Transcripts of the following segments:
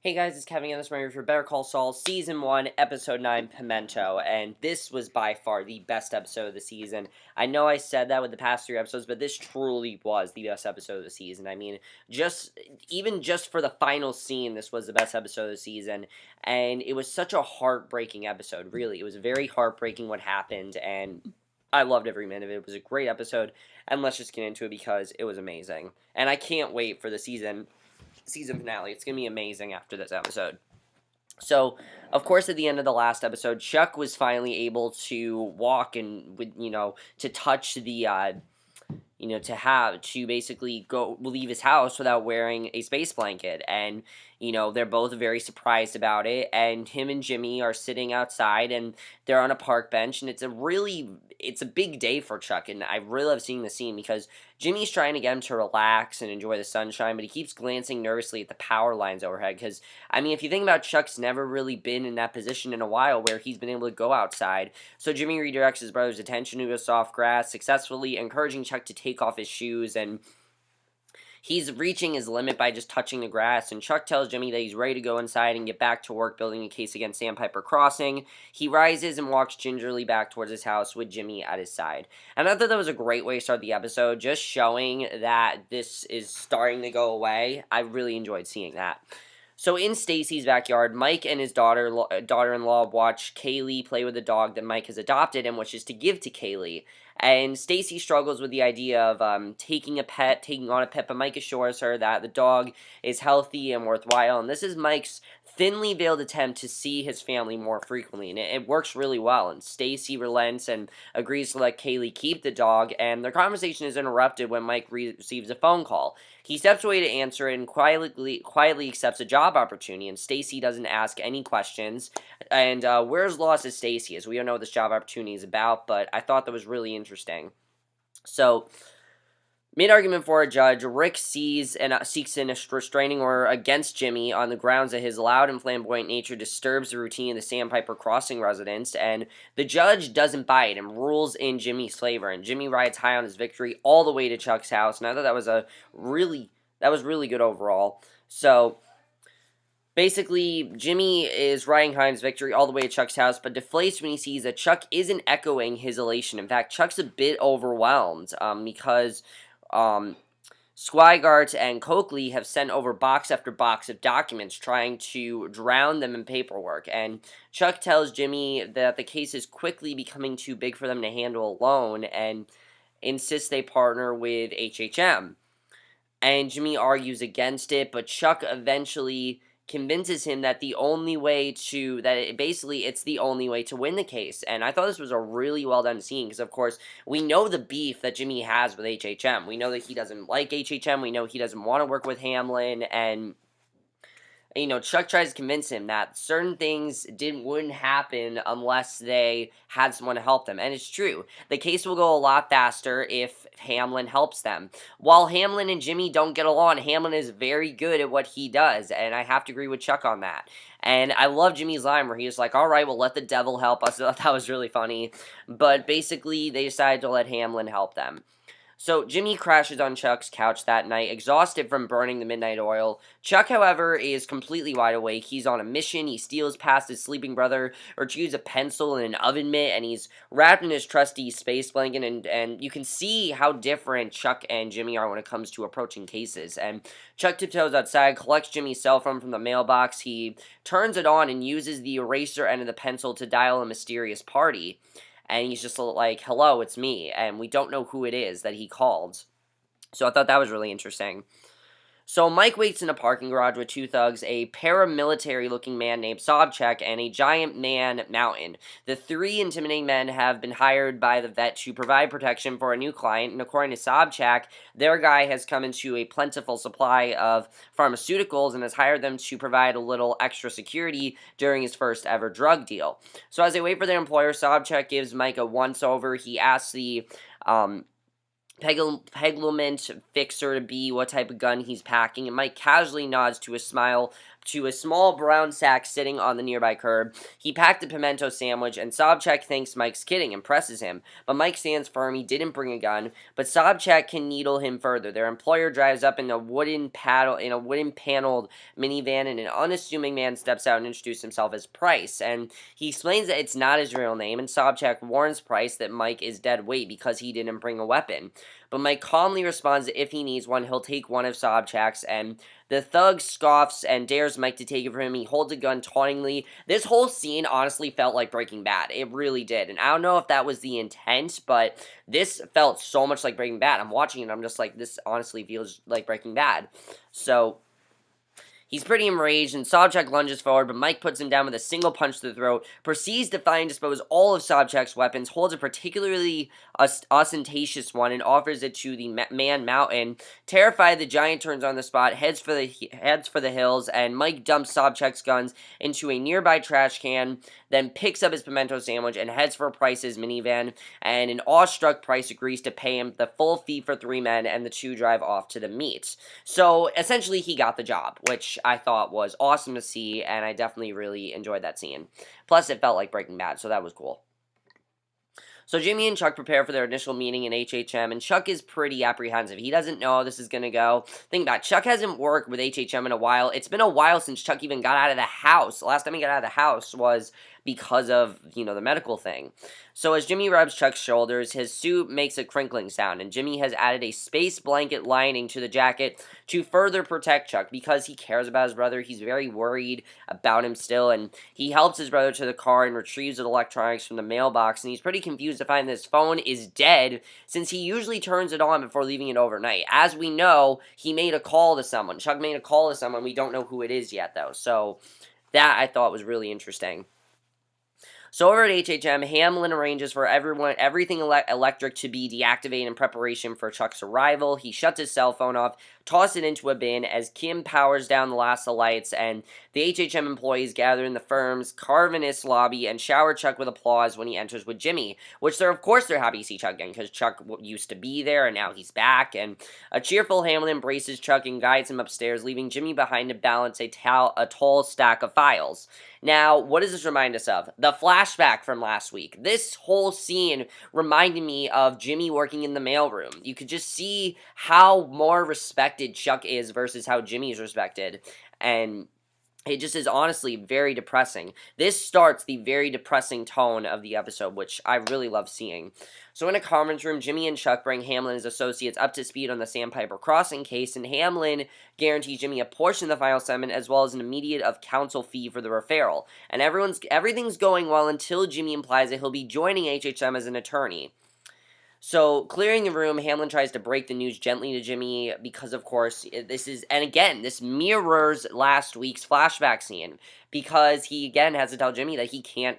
Hey guys, it's Kevin again. This is for Better Call Saul, Season 1, Episode 9, Pimento, and this was by far the best episode of the season. I know I said that with the past 3 episodes, but this truly was the best episode of the season. I mean, even just for the final scene, this was the best episode of the season, and it was such a heartbreaking episode, really. It was very heartbreaking what happened, and I loved every minute of it. It was a great episode, and let's just get into it because it was amazing. And I can't wait for the season finale. It's going to be amazing after this episode. So, of course, at the end of the last episode, Chuck was finally able to walk and, to touch the, to basically go leave his house without wearing a space blanket. And, they're both very surprised about it. And him and Jimmy are sitting outside and they're on a park bench. And it's a big day for Chuck. And I really love seeing the scene because Jimmy's trying to get him to relax and enjoy the sunshine, but he keeps glancing nervously at the power lines overhead. Because, I mean, if you think about Chuck's never really been in that position in a while where he's been able to go outside. So Jimmy redirects his brother's attention to the soft grass, successfully encouraging Chuck to take off his shoes, and he's reaching his limit by just touching the grass, and Chuck tells Jimmy that he's ready to go inside and get back to work building a case against Sandpiper Crossing. He rises and walks gingerly back towards his house with Jimmy at his side. And I thought that was a great way to start the episode, just showing that this is starting to go away. I really enjoyed seeing that. So in Stacey's backyard, Mike and his daughter-in-law watch Kaylee play with a dog that Mike has adopted and wishes to give to Kaylee. And Stacey struggles with the idea of taking on a pet, but Mike assures her that the dog is healthy and worthwhile. And this is Mike's thinly veiled attempt to see his family more frequently, and it works really well. And Stacey relents and agrees to let Kaylee keep the dog, and their conversation is interrupted when Mike receives a phone call. He steps away to answer it and quietly accepts a job opportunity, and Stacey doesn't ask any questions. And we're as lost as Stacey is. We don't know what this job opportunity is about, but I thought that was really interesting. So, mid-argument for a judge, Rick seeks a restraining order against Jimmy on the grounds that his loud and flamboyant nature disturbs the routine of the Sandpiper Crossing residents, and the judge doesn't buy it and rules in Jimmy's favor, and Jimmy rides high on his victory all the way to Chuck's house, and I thought that was really good overall. So, basically, Jimmy is riding high on his victory all the way to Chuck's house, but deflates when he sees that Chuck isn't echoing his elation. In fact, Chuck's a bit overwhelmed because Swigart and Coakley have sent over box after box of documents trying to drown them in paperwork, and Chuck tells Jimmy that the case is quickly becoming too big for them to handle alone and insists they partner with HHM. And Jimmy argues against it, but Chuck eventually convinces him that it's the only way to win the case. And I thought this was a really well done scene because, of course, we know the beef that Jimmy has with HHM. We know that he doesn't like HHM. We know he doesn't want to work with Hamlin, and Chuck tries to convince him that certain things wouldn't happen unless they had someone to help them. And it's true. The case will go a lot faster if Hamlin helps them. While Hamlin and Jimmy don't get along, Hamlin is very good at what he does, and I have to agree with Chuck on that. And I love Jimmy's line where he was like, all right, well, let the devil help us. I thought that was really funny. But basically, they decided to let Hamlin help them. So Jimmy crashes on Chuck's couch that night, exhausted from burning the midnight oil. Chuck, however, is completely wide awake. He's on a mission. He steals past his sleeping brother, retrieves a pencil and an oven mitt, and he's wrapped in his trusty space blanket. And you can see how different Chuck and Jimmy are when it comes to approaching cases. And Chuck tiptoes outside, collects Jimmy's cell phone from the mailbox. He turns it on and uses the eraser end of the pencil to dial a mysterious party. And he's just like, hello, it's me. And we don't know who it is that he called. So I thought that was really interesting. So Mike waits in a parking garage with 2 thugs, a paramilitary-looking man named Sobchak, and a giant man, Mountain. The 3 intimidating men have been hired by the vet to provide protection for a new client, and according to Sobchak, their guy has come into a plentiful supply of pharmaceuticals and has hired them to provide a little extra security during his first ever drug deal. So as they wait for their employer, Sobchak gives Mike a once-over. He asks the Peglement fixer to be what type of gun he's packing, and Mike casually nods to a smile, to a small brown sack sitting on the nearby curb. He packed a pimento sandwich, and Sobchak thinks Mike's kidding and presses him. But Mike stands firm. He didn't bring a gun, but Sobchak can needle him further. Their employer drives up in a wooden paneled minivan, and an unassuming man steps out and introduces himself as Price. And he explains that it's not his real name, and Sobchak warns Price that Mike is dead weight because he didn't bring a weapon. But Mike calmly responds that if he needs one, he'll take one of Sobchak's, and the thug scoffs and dares Mike to take it from him. He holds a gun tauntingly. This whole scene honestly felt like Breaking Bad. It really did. And I don't know if that was the intent, but this felt so much like Breaking Bad. I'm watching it, I'm just like, this honestly feels like Breaking Bad. So he's pretty enraged, and Sobchak lunges forward, but Mike puts him down with a single punch to the throat, proceeds to find and dispose all of Sobchak's weapons, holds a particularly ostentatious one, and offers it to the man Mountain. Terrified, the giant turns on the spot, heads for the hills, and Mike dumps Sobchak's guns into a nearby trash can, then picks up his pimento sandwich and heads for Price's minivan, and an awestruck Price agrees to pay him the full fee for 3 men, and the two drive off to the meet. So, essentially, he got the job, which I thought was awesome to see, and I definitely really enjoyed that scene. Plus, it felt like Breaking Bad, so that was cool. So Jimmy and Chuck prepare for their initial meeting in HHM, and Chuck is pretty apprehensive. He doesn't know how this is going to go. Think about it, Chuck hasn't worked with HHM in a while. It's been a while since Chuck even got out of the house. The last time he got out of the house was because of, the medical thing. So as Jimmy rubs Chuck's shoulders, his suit makes a crinkling sound, and Jimmy has added a space blanket lining to the jacket to further protect Chuck because he cares about his brother. He's very worried about him still, and he helps his brother to the car and retrieves the electronics from the mailbox, and he's pretty confused to find that his phone is dead since he usually turns it on before leaving it overnight. As we know, he made a call to someone. Chuck made a call to someone. We don't know who it is yet, though, so that I thought was really interesting. So over at HHM, Hamlin arranges for everything electric to be deactivated in preparation for Chuck's arrival. He shuts his cell phone off, tosses it into a bin as Kim powers down the last of the lights, and the HHM employees gather in the firm's Carvinist lobby and shower Chuck with applause when he enters with Jimmy, which of course they're happy to see Chuck again because Chuck used to be there and now he's back, and a cheerful Hamlin embraces Chuck and guides him upstairs, leaving Jimmy behind to balance a tall stack of files. Now, what does this remind us of? The flashback from last week. This whole scene reminded me of Jimmy working in the mailroom. You could just see how more respected Chuck is versus how Jimmy is respected. And it just is honestly very depressing. This starts the very depressing tone of the episode, which I really love seeing. So in a conference room, Jimmy and Chuck bring Hamlin and his associates up to speed on the Sandpiper Crossing case, and Hamlin guarantees Jimmy a portion of the final settlement as well as an immediate of counsel fee for the referral. And everything's going well until Jimmy implies that he'll be joining HHM as an attorney. So, clearing the room, Hamlin tries to break the news gently to Jimmy because, of course, this mirrors last week's flashback scene because he, again, has to tell Jimmy that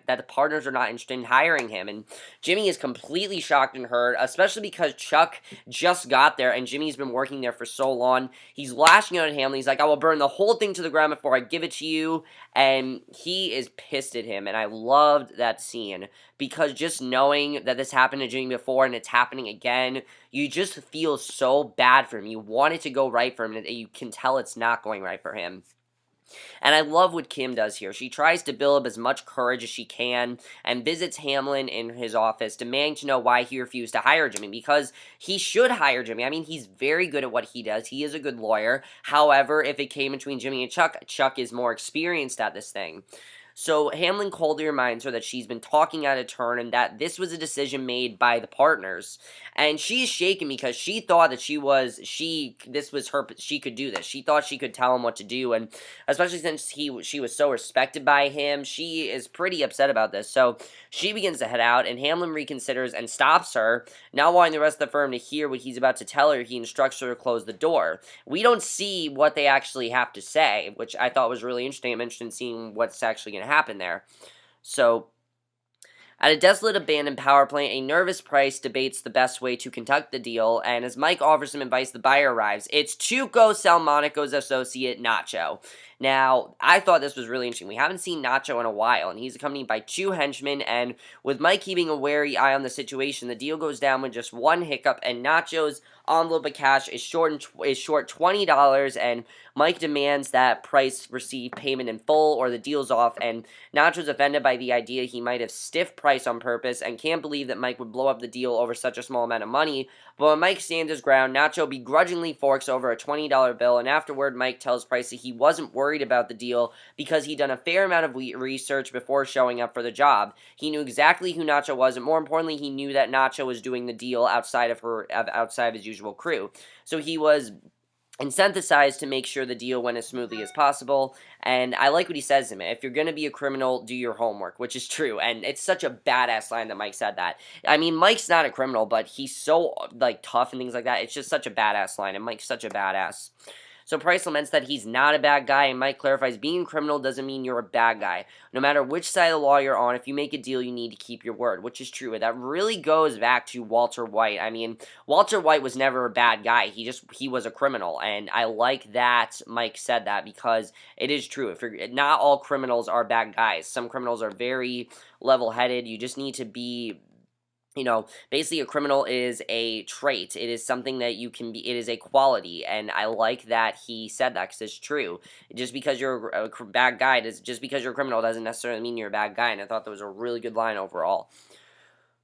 that the partners are not interested in hiring him, and Jimmy is completely shocked and hurt, especially because Chuck just got there, and Jimmy's been working there for so long. He's lashing out at Hamlin. He's like, I will burn the whole thing to the ground before I give it to you, and he is pissed at him, and I loved that scene because just knowing that this happened to Jimmy before and it's happening again, you just feel so bad for him. You want it to go right for him, and you can tell it's not going right for him. And I love what Kim does here. She tries to build up as much courage as she can and visits Hamlin in his office, demanding to know why he refused to hire Jimmy, because he should hire Jimmy. I mean, he's very good at what he does. He is a good lawyer. However, if it came between Jimmy and Chuck, Chuck is more experienced at this thing. So Hamlin coldly reminds her that she's been talking out of turn and that this was a decision made by the partners. And she's shaken because she thought that she could do this. She thought she could tell him what to do, and especially since she was so respected by him, she is pretty upset about this. So she begins to head out, and Hamlin reconsiders and stops her. Not wanting the rest of the firm to hear what he's about to tell her, he instructs her to close the door. We don't see what they actually have to say, which I thought was really interesting. I'm interested in seeing what's actually going to happen there. So, at a desolate abandoned power plant, a nervous Price debates the best way to conduct the deal, and as Mike offers some advice, the buyer arrives. It's Tuco Salmonico's associate, Nacho. Now, I thought this was really interesting. We haven't seen Nacho in a while, and he's accompanied by 2 henchmen, and with Mike keeping a wary eye on the situation, the deal goes down with just one hiccup, and Nacho's envelope of cash is short $20, and Mike demands that Price receive payment in full or the deal's off, and Nacho's offended by the idea he might have stiffed Price on purpose and can't believe that Mike would blow up the deal over such a small amount of money. But when Mike stands his ground, Nacho begrudgingly forks over a $20 bill, and afterward, Mike tells Price that he wasn't worried about the deal because he'd done a fair amount of research before showing up for the job. He knew exactly who Nacho was, and more importantly, he knew that Nacho was doing the deal outside of his usual crew. So he was incentivized to make sure the deal went as smoothly as possible. And I like what he says to him. If you're going to be a criminal, do your homework, which is true. And it's such a badass line that Mike said that. I mean, Mike's not a criminal, but he's so, like, tough and things like that. It's just such a badass line, and Mike's such a badass. So Price laments that he's not a bad guy, and Mike clarifies being a criminal doesn't mean you're a bad guy. No matter which side of the law you're on, if you make a deal, you need to keep your word, which is true. That really goes back to Walter White. I mean, Walter White was never a bad guy. He was a criminal, and I like that Mike said that because it is true. Not all criminals are bad guys. Some criminals are very level-headed. You just need to be, basically a criminal is a trait. It is something that you can be, it is a quality, and I like that he said that because it's true. Just because you're a bad guy, just because you're a criminal doesn't necessarily mean you're a bad guy, and I thought that was a really good line overall.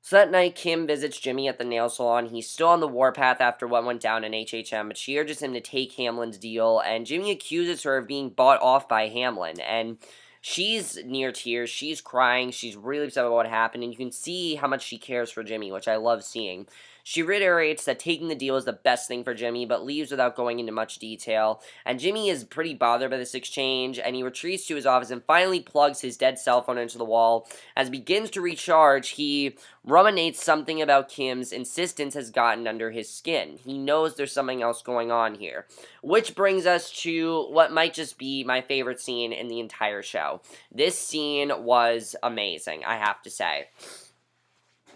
So that night, Kim visits Jimmy at the nail salon. He's still on the warpath after what went down in HHM, but she urges him to take Hamlin's deal, and Jimmy accuses her of being bought off by Hamlin, and she's near tears, she's crying, she's really upset about what happened, and you can see how much she cares for Jimmy, which I love seeing. She reiterates that taking the deal is the best thing for Jimmy, but leaves without going into much detail. And Jimmy is pretty bothered by this exchange, and he retreats to his office and finally plugs his dead cell phone into the wall. As he begins to recharge, he ruminates something about Kim's insistence has gotten under his skin. He knows there's something else going on here. Which brings us to what might just be my favorite scene in the entire show. This scene was amazing, I have to say.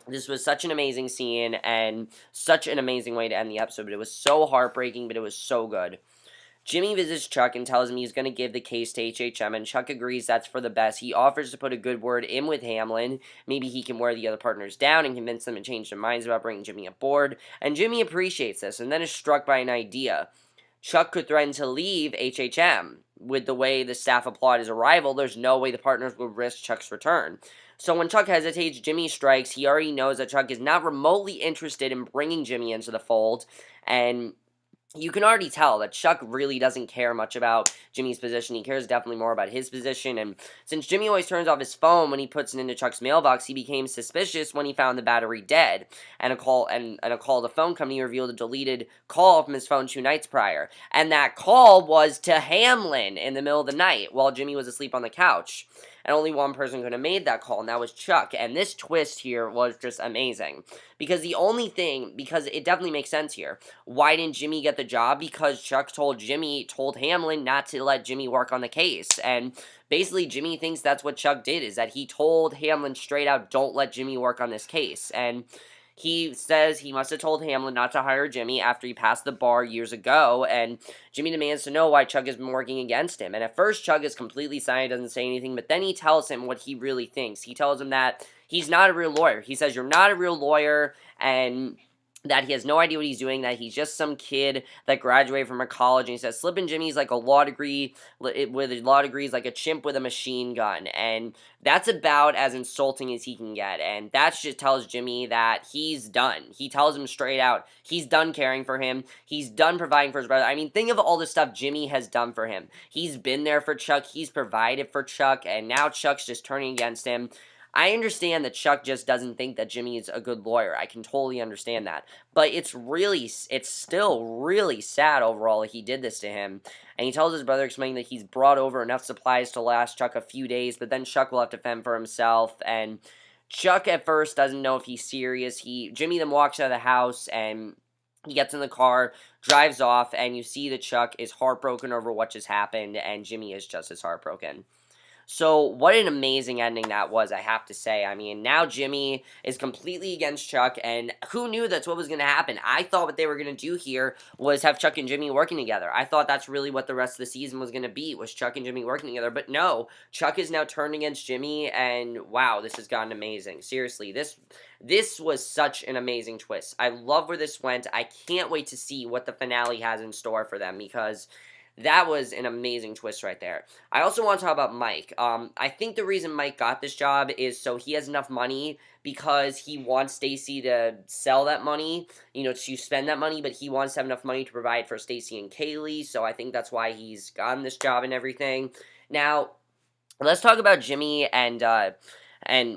This was such an amazing scene and such an amazing way to end the episode, but it was so heartbreaking, but it was so good. Jimmy visits Chuck and tells him he's going to give the case to HHM, and Chuck agrees that's for the best. He offers to put a good word in with Hamlin. Maybe he can wear the other partners down and convince them to change their minds about bringing Jimmy aboard, and Jimmy appreciates this and then is struck by an idea. Chuck could threaten to leave HHM. With the way the staff applaud his arrival, there's no way the partners would risk Chuck's return. So when Chuck hesitates, Jimmy strikes. He already knows that Chuck is not remotely interested in bringing Jimmy into the fold, and you can already tell that Chuck really doesn't care much about Jimmy's position. He cares definitely more about his position, and since Jimmy always turns off his phone when he puts it into Chuck's mailbox, he became suspicious when he found the battery dead, and a call to the phone company revealed a deleted call from his phone 2 nights prior, and that call was to Hamlin in the middle of the night while Jimmy was asleep on the couch. And only one person could have made that call, and that was Chuck. And this twist here was just amazing. Because it definitely makes sense here. Why didn't Jimmy get the job? Because Chuck told Hamlin not to let Jimmy work on the case. And basically, Jimmy thinks that's what Chuck did, is that he told Hamlin straight out, don't let Jimmy work on this case. And he says he must have told Hamlin not to hire Jimmy after he passed the bar years ago, and Jimmy demands to know why Chuck has been working against him. And at first, Chuck is completely silent, doesn't say anything, but then he tells him what he really thinks. He tells him that he's not a real lawyer. He says, you're not a real lawyer, and that he has no idea what he's doing, that he's just some kid that graduated from a college, and he says slipping Jimmy's like a law degree, with a law degree is like a chimp with a machine gun, and that's about as insulting as he can get, and that just tells Jimmy that he's done. He tells him straight out, he's done caring for him, he's done providing for his brother. I mean, think of all the stuff Jimmy has done for him. He's been there for Chuck, he's provided for Chuck, and now Chuck's just turning against him. I understand that Chuck just doesn't think that Jimmy is a good lawyer. I can totally understand that. But it's still really sad overall that he did this to him. And he tells his brother, explaining that he's brought over enough supplies to last Chuck a few days, but then Chuck will have to fend for himself. And Chuck at first doesn't know if he's serious. Jimmy then walks out of the house and he gets in the car, drives off, and you see that Chuck is heartbroken over what just happened, and Jimmy is just as heartbroken. So, what an amazing ending that was, I have to say. I mean, now Jimmy is completely against Chuck, and who knew that's what was going to happen? I thought what they were going to do here was have Chuck and Jimmy working together. I thought that's really what the rest of the season was going to be, was Chuck and Jimmy working together. But no, Chuck is now turned against Jimmy, and wow, this has gotten amazing. Seriously, this was such an amazing twist. I love where this went. I can't wait to see what the finale has in store for them, because that was an amazing twist right there. I also want to talk about Mike. I think the reason Mike got this job is so he has enough money, because he wants Stacey to sell that money, to spend that money, but he wants to have enough money to provide for Stacey and Kaylee, so I think that's why he's gotten this job and everything. Now, let's talk about Jimmy and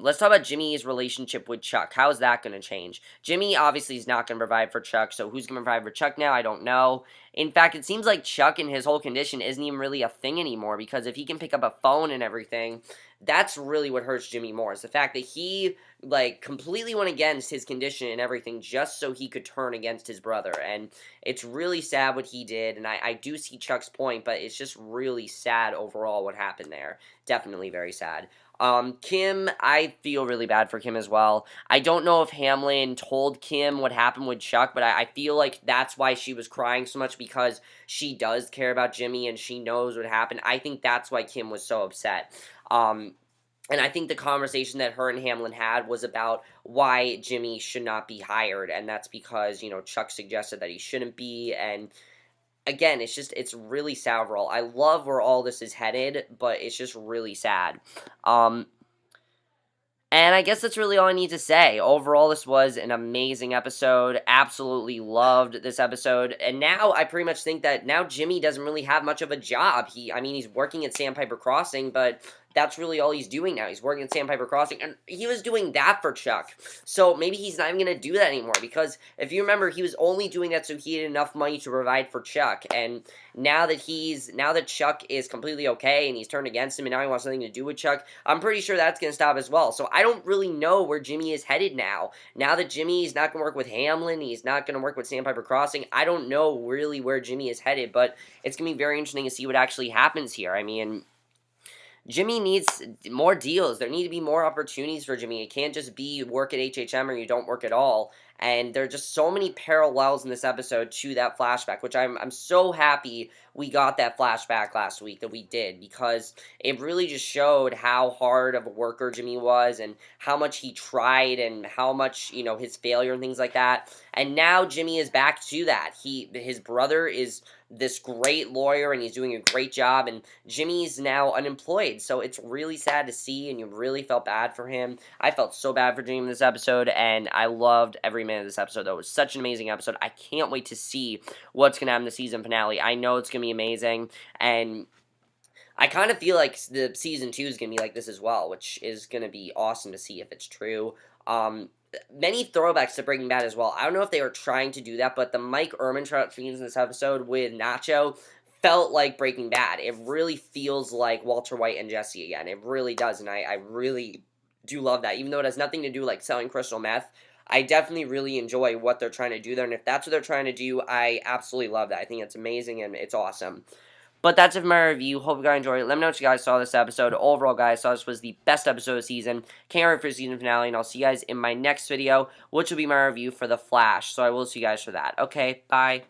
let's talk about Jimmy's relationship with Chuck. How is that going to change? Jimmy obviously is not going to provide for Chuck, so who's going to provide for Chuck now? I don't know. In fact, it seems like Chuck and his whole condition isn't even really a thing anymore, because if he can pick up a phone and everything, that's really what hurts Jimmy more, is the fact that he, completely went against his condition and everything just so he could turn against his brother, and it's really sad what he did, and I do see Chuck's point, but it's just really sad overall what happened there. Definitely very sad. Kim, I feel really bad for Kim as well. I don't know if Hamlin told Kim what happened with Chuck, but I feel like that's why she was crying so much, because she does care about Jimmy and she knows what happened. I think that's why Kim was so upset. And I think the conversation that her and Hamlin had was about why Jimmy should not be hired, and that's because, Chuck suggested that he shouldn't be, and again, it's really sad overall. I love where all this is headed, but it's just really sad. Um, and I guess that's really all I need to say. Overall, this was an amazing episode. Absolutely loved this episode. And now I pretty much think that now Jimmy doesn't really have much of a job. He's working at Sandpiper Crossing, but that's really all he's doing now. He's working at Sandpiper Crossing, and he was doing that for Chuck. So maybe he's not even going to do that anymore, because if you remember, he was only doing that so he had enough money to provide for Chuck. And now that Chuck is completely okay and he's turned against him and now he wants nothing to do with Chuck, I'm pretty sure that's going to stop as well. So I don't really know where Jimmy is headed now. Now that Jimmy's not going to work with Hamlin, he's not going to work with Sandpiper Crossing, I don't know really where Jimmy is headed, but it's going to be very interesting to see what actually happens here. I mean, Jimmy needs more deals. There need to be more opportunities for Jimmy. It can't just be you work at HHM or you don't work at all. And there are just so many parallels in this episode to that flashback, which I'm so happy we got that flashback last week that we did, because it really just showed how hard of a worker Jimmy was and how much he tried and how much, his failure and things like that. And now Jimmy is back to that. His brother is this great lawyer and he's doing a great job, and Jimmy's now unemployed, so it's really sad to see, and you really felt bad for him. I felt so bad for Jimmy in this episode, and I loved every minute of this episode. That was such an amazing episode. I can't wait to see what's going to happen in the season finale. I know it's going to be amazing, and I kind of feel like the season 2 is going to be like this as well, which is going to be awesome to see if it's true. Many throwbacks to Breaking Bad as well. I don't know if they were trying to do that, but the Mike Ehrmantraut scenes in this episode with Nacho felt like Breaking Bad. It really feels like Walter White and Jesse again. It really does, and I really do love that. Even though it has nothing to do like selling crystal meth, I definitely really enjoy what they're trying to do there, and if that's what they're trying to do, I absolutely love that. I think it's amazing, and it's awesome. But that's it for my review. Hope you guys enjoyed it. Let me know what you guys saw this episode. Overall, guys, I thought this was the best episode of the season. Can't wait for the season finale, and I'll see you guys in my next video, which will be my review for The Flash. So I will see you guys for that. Okay, bye.